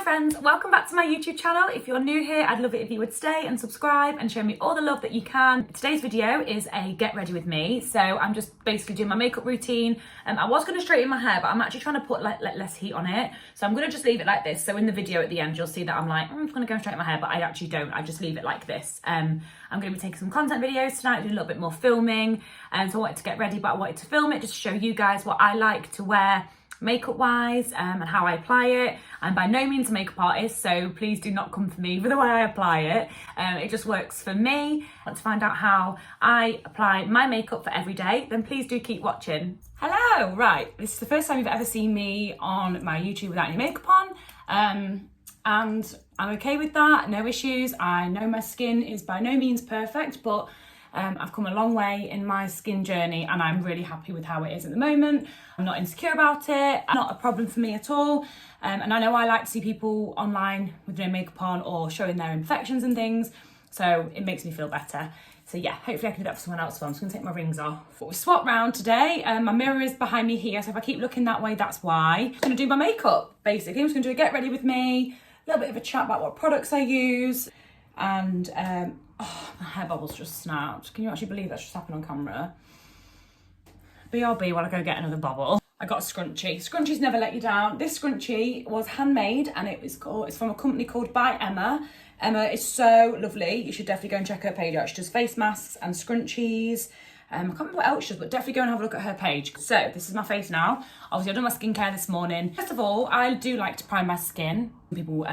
friends, welcome back to my YouTube channel. If you're new here, I'd love it if you would stay and subscribe and show me all the love that you can. Today's video is a get ready with me. So I'm just basically doing my makeup routine. I was going to straighten my hair, but I'm actually trying to put like less heat on it. So I'm going to just leave it like this. So in the video at the end, you'll see that I'm like, I'm going to go and straighten my hair, but I actually don't. I just leave it like this. I'm going to be taking some content videos tonight, doing a little bit more filming. So I wanted to get ready, but I wanted to film it just to show you guys what I like to wear makeup wise and how I apply it. I'm by no means a makeup artist, so please do not come for me for the way I apply it. It just works for me. Want to find out how I apply my makeup for every day, then please do keep watching. Hello, right, this is the first time you've ever seen me on my YouTube without any makeup on, and I'm okay with that, no issues. I know my skin is by no means perfect, but I've come a long way in my skin journey and I'm really happy with how it is at the moment. I'm not insecure about it, not a problem for me at all. And I know I like to see people online with no makeup on or showing their imperfections and things, so it makes me feel better. So yeah, hopefully I can do that for someone else as well. I'm just gonna take my rings off. But we swap round today. My mirror is behind me here, so if I keep looking that way, that's why. I'm gonna do my makeup, basically. I'm just gonna do a get ready with me, a little bit of a chat about what products I use, and oh, my hair bubble's just snapped. Can you actually believe that's just happened on camera? BRB while I go get another bubble. I got a scrunchie. Scrunchies never let you down. This scrunchie was handmade and it's from a company called By Emma. Emma is so lovely. You should definitely go and check her page out. She does face masks and scrunchies. I can't remember what else she does, but definitely go and have a look at her page. So this is my face now. Obviously I've done my skincare this morning. First of all, I do like to prime my skin. People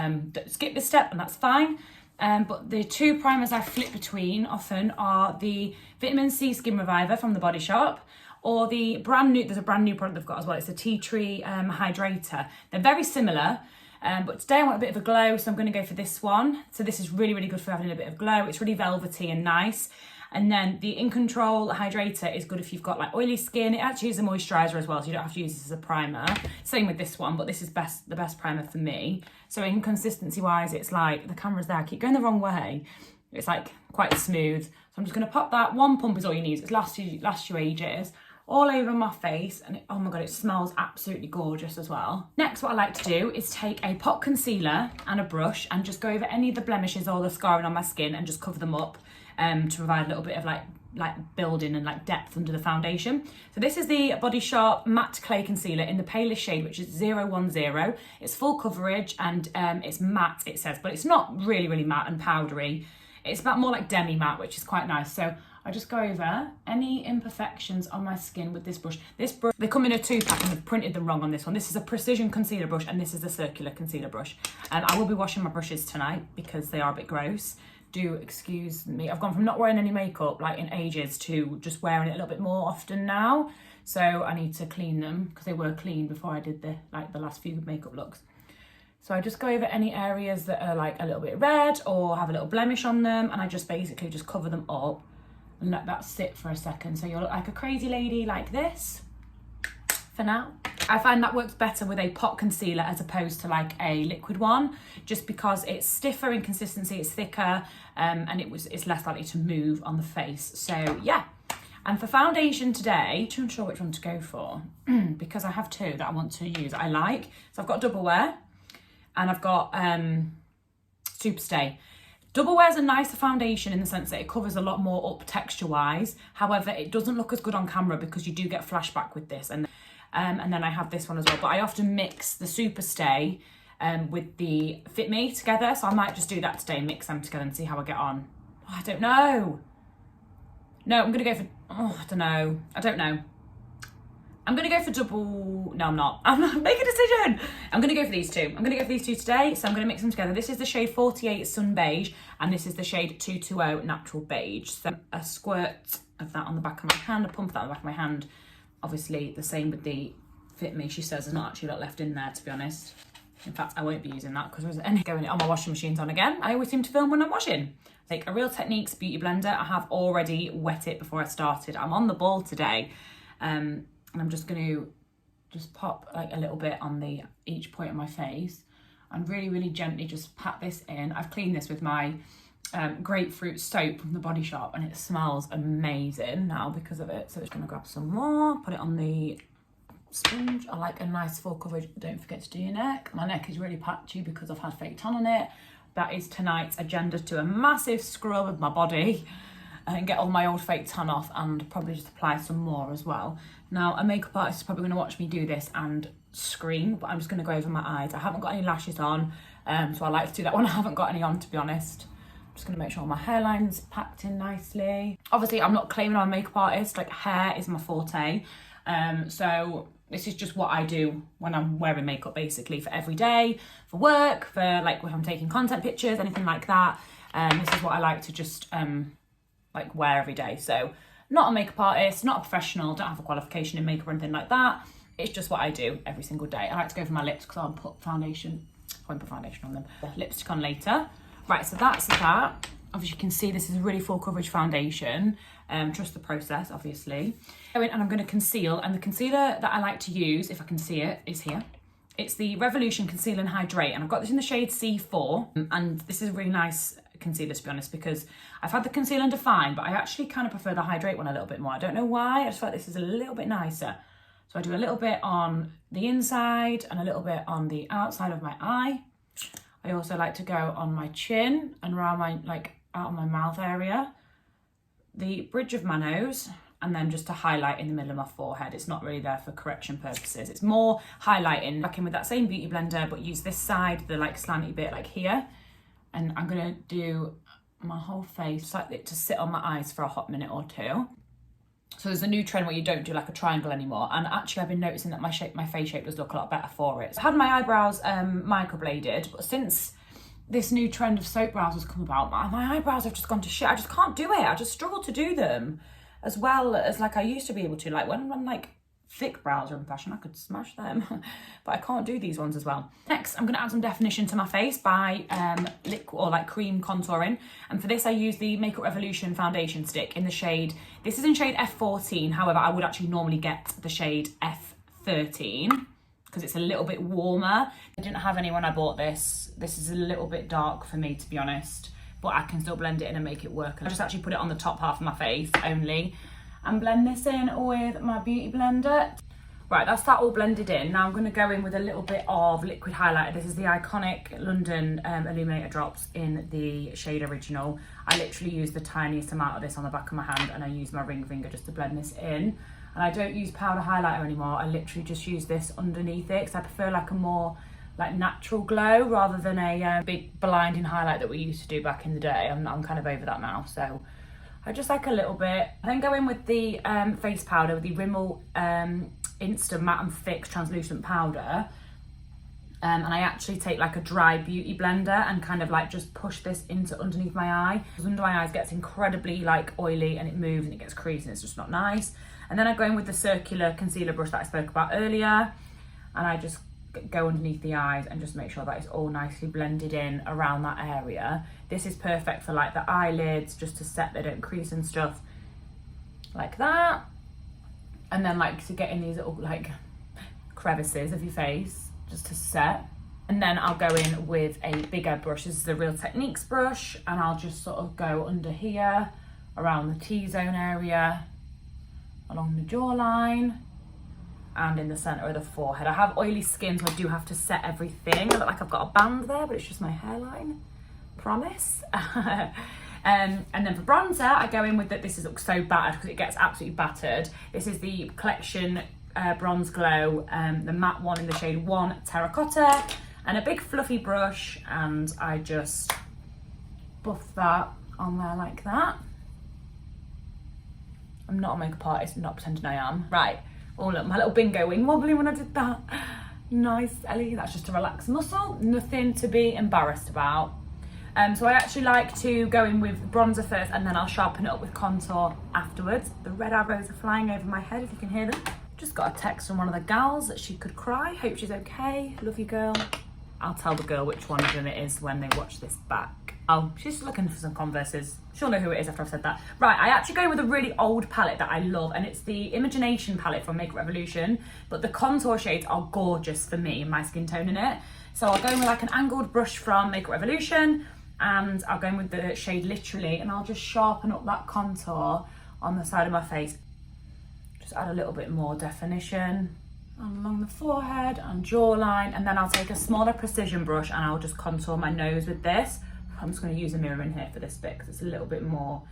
skip this step and that's fine. But the two primers I flip between often are the Vitamin C Skin Reviver from the Body Shop, or the there's a brand new product they've got as well. It's a Tea Tree Hydrator. They're very similar, but today I want a bit of a glow, so I'm going to go for this one. So this is really, really good for having a bit of glow. It's really velvety and nice. And then the In Control Hydrator is good if you've got like oily skin. It actually is a moisturiser as well, so you don't have to use this as a primer. Same with this one, but this is the best primer for me. So in consistency wise, it's like, the camera's there, I keep going the wrong way. It's like quite smooth. So I'm just gonna pop that. One pump is all you need. It's lasts you ages. All over my face, and oh my god, it smells absolutely gorgeous as well. Next, what I like to do is take a pot concealer and a brush and just go over any of the blemishes or the scarring on my skin and just cover them up to provide a little bit of like building and like depth under the foundation. So this is the Body Shop Matte Clay Concealer in the palest shade, which is 010. It's full coverage and it's matte, it says, but it's not really, really matte and powdery. It's about more like demi matte, which is quite nice. So I just go over any imperfections on my skin with this brush. This brush, they come in a 2-pack and I've printed them wrong on this one. This is a precision concealer brush and this is a circular concealer brush. And I will be washing my brushes tonight because they are a bit gross. Do excuse me. I've gone from not wearing any makeup like in ages to just wearing it a little bit more often now. So I need to clean them because they were clean before I did the last few makeup looks. So I just go over any areas that are like a little bit red or have a little blemish on them, and I just basically just cover them up and let that sit for a second. So you'll look like a crazy lady like this for now. I find that works better with a pot concealer as opposed to like a liquid one, just because it's stiffer in consistency, it's thicker, and it's less likely to move on the face. So yeah. And for foundation today, I'm not sure which one to go for because I have two that I want to use. I like. So I've got Double Wear and I've got Super Stay. Double Wear is a nicer foundation in the sense that it covers a lot more up texture wise. However, it doesn't look as good on camera because you do get flashback with this. And then I have this one as well. But I often mix the Super Stay with the Fit Me together. So I might just do that today, mix them together and see how I get on. Oh, I don't know. No, I'm going to go for, I don't know. I'm going to go for double, no I'm not. I'm not, make a decision. I'm going to go for these two. I'm going to go for these two today. So I'm going to mix them together. This is the shade 48 Sun Beige and this is the shade 220 Natural Beige. So a squirt of that on the back of my hand, a pump of that on the back of my hand. Obviously the same with the Fit Me. She says there's not actually a lot left in there, to be honest. In fact, I won't be using that because there's any going on. My washing machine's on again. I always seem to film when I'm washing. Take a Real Techniques beauty blender. I have already wet it before I started. I'm on the ball today. And I'm just going to just pop like a little bit on each point of my face and really, really gently just pat this in. I've cleaned this with my grapefruit soap from the Body Shop and it smells amazing now because of it. So I'm just going to grab some more, put it on the sponge. I like a nice full coverage. Don't forget to do your neck. My neck is really patchy because I've had fake tan on it. That is tonight's agenda, to a massive scrub of my body and get all my old fake tan off, and probably just apply some more as well. Now, a makeup artist is probably going to watch me do this and scream, but I'm just going to go over my eyes. I haven't got any lashes on, so I like to do that when I haven't got any on, to be honest. I'm just going to make sure all my hairline's packed in nicely. Obviously, I'm not claiming I'm a makeup artist. Like, hair is my forte. So this is just what I do when I'm wearing makeup, basically, for every day, for work, for like when I'm taking content pictures, anything like that. This is what I like to just like wear every day. So not a makeup artist, not a professional, don't have a qualification in makeup or anything like that. It's just what I do every single day. I like to go for my lips because I'll put foundation, I won't put foundation on them. Lipstick on later. Right, so that's that. Obviously you can see this is a really full coverage foundation. Trust the process, obviously. And I'm going to conceal, and the concealer that I like to use, if I can see it, is here. It's the Revolution Conceal and Hydrate, and I've got this in the shade C4, and this is a really nice concealer, to be honest, because I've had the Conceal and Define, but I actually kind of prefer the Hydrate one a little bit more. I don't know why, I just feel like this is a little bit nicer. So I do a little bit on the inside and a little bit on the outside of my eye. I also like to go on my chin and around my, like, out of my mouth area, the bridge of my nose, and then just to highlight in the middle of my forehead. It's not really there for correction purposes. It's more highlighting, back in with that same beauty blender, but use this side, the like slanty bit like here. And I'm gonna do my whole face like it to sit on my eyes for a hot minute or two. So there's a new trend where you don't do like a triangle anymore. And actually I've been noticing that my face shape does look a lot better for it. So I had my eyebrows microbladed, but since this new trend of soap brows has come about, my eyebrows have just gone to shit. I just can't do it. I just struggle to do them as well as like I used to be able to. Like when like thick brows are in fashion, I could smash them, but I can't do these ones as well. Next, I'm gonna add some definition to my face by liquid or like cream contouring. And for this, I use the Makeup Revolution foundation stick in the shade, this is in shade F14. However, I would actually normally get the shade F13 because it's a little bit warmer. I didn't have any when I bought this. This is a little bit dark for me, to be honest, but I can still blend it in and make it work. I just actually put it on the top half of my face only, and blend this in with my beauty blender. Right, that's that all blended in. Now I'm gonna go in with a little bit of liquid highlighter. This is the iconic London Illuminator drops in the shade Original. I literally use the tiniest amount of this on the back of my hand, and I use my ring finger just to blend this in. And I don't use powder highlighter anymore. I literally just use this underneath it because I prefer like a more like natural glow rather than a big blinding highlight that we used to do back in the day. I'm kind of over that now, so I just like a little bit. I then go in with the face powder, with the Rimmel Insta Matte and Fix Translucent Powder. And I actually take like a dry beauty blender and kind of like just push this into underneath my eye. Because under my eyes gets incredibly like oily and it moves and it gets creased and it's just not nice. And then I go in with the circular concealer brush that I spoke about earlier. And I just go underneath the eyes and just make sure that it's all nicely blended in around that area. This is perfect for like the eyelids, just to set they don't crease and stuff like that. And then like to get in these little like crevices of your face, just to set. And then I'll go in with a bigger brush. This is the Real Techniques brush, and I'll just sort of go under here, around the T-zone area, along the jawline, and in the centre of the forehead. I have oily skin, so I do have to set everything. I look like I've got a band there, but it's just my hairline, promise. And then for bronzer, I go in with that. This looks so battered because it gets absolutely battered. This is the Collection Bronze Glow, the matte one in the shade 1 Terracotta, and a big fluffy brush, and I just buff that on there like that. I'm not a makeup artist, I'm not pretending I am. Right. Oh look, my little bingo wing wobbly when I did that. Nice, Ellie. That's just a relaxed muscle. Nothing to be embarrassed about. So I actually like to go in with bronzer first, and then I'll sharpen it up with contour afterwards. The red arrows are flying over my head, if you can hear them. Just got a text from one of the gals that she could cry. Hope she's okay. Love you, girl. I'll tell the girl which one of them it is when they watch this back. Oh, she's looking for some Converses. She'll know who it is after I've said that. Right, I actually go with a really old palette that I love, and it's the Imagination palette from Makeup Revolution, but the contour shades are gorgeous for me and my skin tone in it. So I'll go in with like an angled brush from Makeup Revolution, and I'll go in with the shade Literally, and I'll just sharpen up that contour on the side of my face. Just add a little bit more definition. along the forehead and jawline, and then I'll take a smaller precision brush and I'll just contour my nose with this. I'm just going to use a mirror in here for this bit because it's a little bit more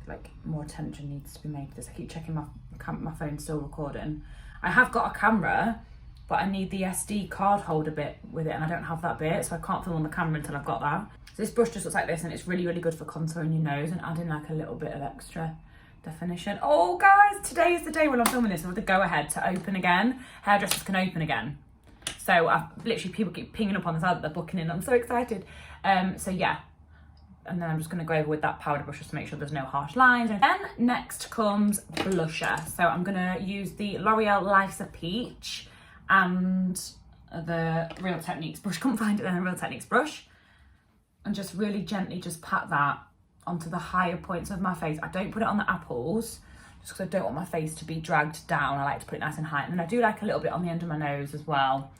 like more attention needs to be made to this. I keep checking my phone's still recording. I have got a camera, but I need the SD card holder bit with it, and I don't have that bit, so I can't film on the camera until I've got that. So this brush just looks like this, and it's really, really good for contouring your nose and adding like a little bit of extra definition. Oh guys, today is the day when I'm filming this, I have the go ahead to open again. Hairdressers can open again. So I've literally, people keep pinging up on the side that they're booking in. I'm so excited. So yeah. And then I'm just going to go over with that powder brush just to make sure there's no harsh lines. And then next comes blusher. So I'm going to use the L'Oreal Life's a Peach and the Real Techniques brush. Couldn't find it then, the Real Techniques brush. And just really gently just pat that onto the higher points of my face. I don't put it on the apples just because I don't want my face to be dragged down. I like to put it nice and high. And then I do like a little bit on the end of my nose as well.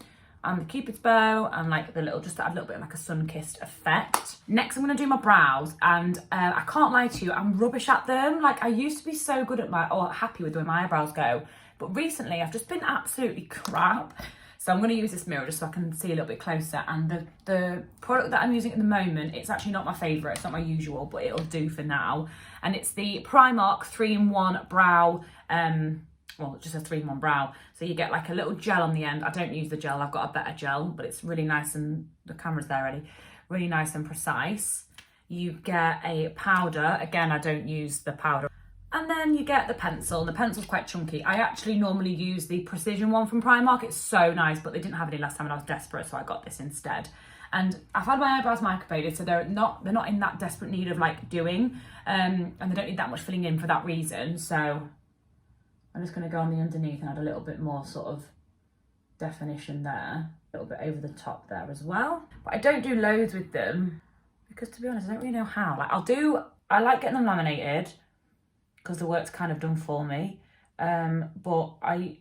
And the Cupid's bow and like the little, just to add a little bit of like a sun-kissed effect. Next I'm going to do my brows, and I can't lie to you, I'm rubbish at them. Like I used to be so good at happy with the way my eyebrows go, but recently I've just been absolutely crap. So I'm going to use this mirror just so I can see a little bit closer. And the product that I'm using at the moment, it's actually not my favourite, it's not my usual, but it'll do for now. And it's the Primark 3-in-1 brow, well, just a 3-in-1 brow. So you get like a little gel on the end. I don't use the gel, I've got a better gel, but it's really nice, and the camera's there already. Really nice and precise. You get a powder. Again, I don't use the powder. And then you get the pencil. The pencil's quite chunky. I actually normally use the Precision one from Primark. It's so nice, but they didn't have any last time and I was desperate, so I got this instead. And I've had my eyebrows microbladed, so they're not in that desperate need of like doing, and they don't need that much filling in for that reason. So I'm just going to go on the underneath and add a little bit more sort of definition there. A little bit over the top there as well. But I don't do loads with them because, to be honest, I don't really know how. Like I like getting them laminated because the work's kind of done for me. But I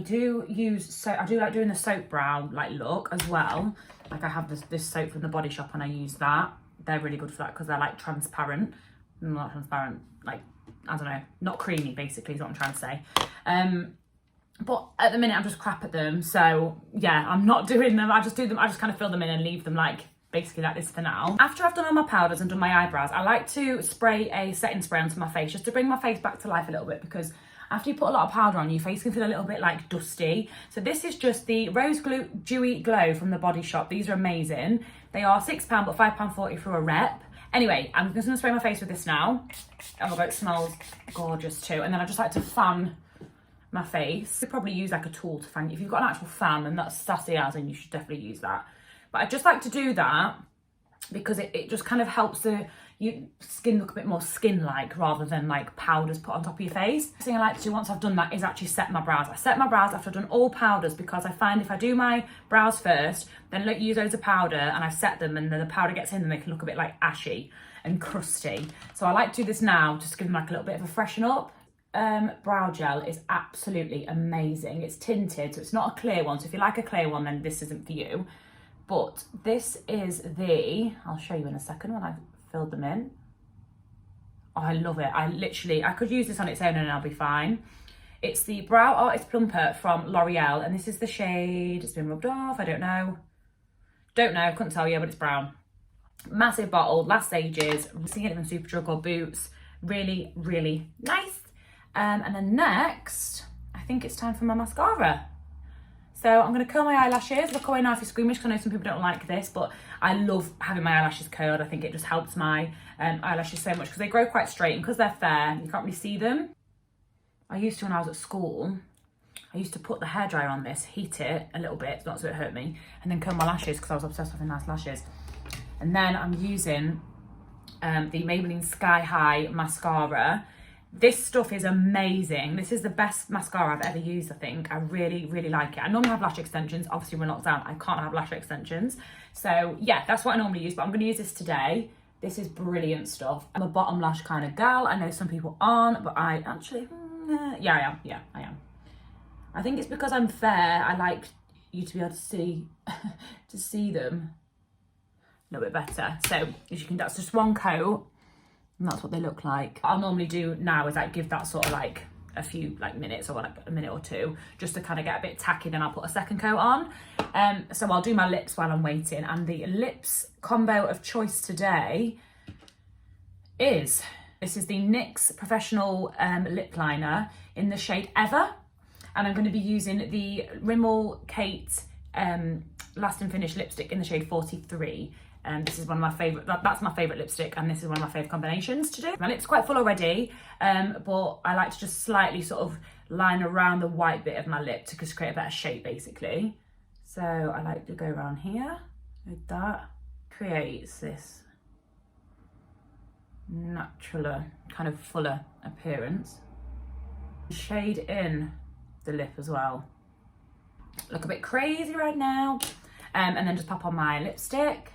do like doing the soap brow like look as well. Like I have this soap from the Body Shop and I use that. They're really good for that because they're like transparent. Not transparent, like, I don't know, not creamy basically is what I'm trying to say. But at the minute I'm just crap at them, so yeah, I'm not doing them. I just kind of fill them in and leave them like basically like this for now. After I've done all my powders and done my eyebrows, I like to spray a setting spray onto my face just to bring my face back to life a little bit, because after you put a lot of powder on, your face can feel a little bit like dusty. So this is just the Rose Dewy Glow from the Body Shop. These are amazing. They are £6 but £5.40 for a rep. Anyway, I'm just going to spray my face with this now. Oh my God, it smells gorgeous too. And then I just like to fan my face. You could probably use like a tool to fan. If you've got an actual fan, then that's sassy as, and you should definitely use that. But I just like to do that because it just kind of helps your skin look a bit more skin-like rather than like powders put on top of your face. The thing I like to do once I've done that is actually set my brows. I set my brows after I've done all powders because I find if I do my brows first, then use loads of powder and I set them and then the powder gets in them, they can look a bit like ashy and crusty. So I like to do this now just to give them like a little bit of a freshen up. Brow gel is absolutely amazing. It's tinted, so it's not a clear one. So if you like a clear one, then this isn't for you. But this is I'll show you in a second when I've filled them in. Oh, I love it. I could use this on its own and I'll be fine. It's the Brow Artist Plumper from L'Oreal, and this is the shade. It's been rubbed off, I don't know, couldn't tell you, but it's brown. Massive bottle, lasts ages. You can get it from Superdrug or Boots. Really, really nice. And then next, I think it's time for my mascara. So I'm going to curl my eyelashes. Look away now if you're squeamish, because I know some people don't like this, but I love having my eyelashes curled. I think it just helps my eyelashes so much because they grow quite straight, and because they're fair, you can't really see them. I used to, when I was at school, I used to put the hairdryer on this, heat it a little bit, not so it hurt me, and then curl my lashes because I was obsessed with having nice lashes. And then I'm using the Maybelline Sky High mascara. This stuff is amazing. This is the best mascara I've ever used, I think. I really, really like it. I normally have lash extensions. Obviously, we're locked down. I can't have lash extensions. So, yeah, that's what I normally use. But I'm going to use this today. This is brilliant stuff. I'm a bottom lash kind of gal. I know some people aren't, but I actually... yeah, I am. Yeah, I am. I think it's because I'm fair. I like you to be able to see, to see them a little bit better. So, as you can, that's just one coat. And that's what they look like. What I'll normally do now is like give that sort of like a few like minutes or like a minute or two, just to kind of get a bit tacky, then I'll put a second coat on. So I'll do my lips while I'm waiting, and the lips combo of choice today is, this is the NYX Professional Lip Liner in the shade Ever, and I'm going to be using the Rimmel Kate Last and Finish lipstick in the shade 43. This is one of my favourite, that's my favourite lipstick, and this is one of my favourite combinations to do. My lips are quite full already, but I like to just slightly sort of line around the white bit of my lip to just create a better shape, basically. So I like to go around here with that. Creates this natural, kind of fuller appearance. Shade in the lip as well. Look a bit crazy right now. And then just pop on my lipstick.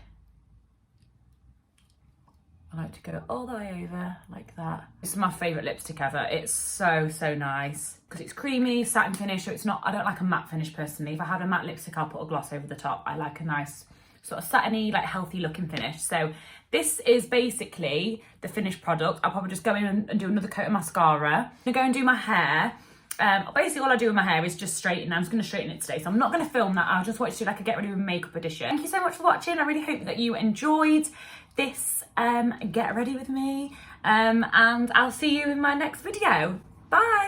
I like to go all the way over like that. This is my favourite lipstick ever. It's so, so nice because it's creamy, satin finish, so it's not, I don't like a matte finish personally. If I have a matte lipstick, I'll put a gloss over the top. I like a nice sort of satiny, like healthy looking finish. So this is basically the finished product. I'll probably just go in and do another coat of mascara. I'm gonna go and do my hair. Basically all I do with my hair is just straighten. I'm just going to straighten it today, so I'm not going to film that. I'll just watch it like a get ready with makeup edition. Thank you so much for watching. I really hope that you enjoyed this get ready with me, and I'll see you in my next video. Bye.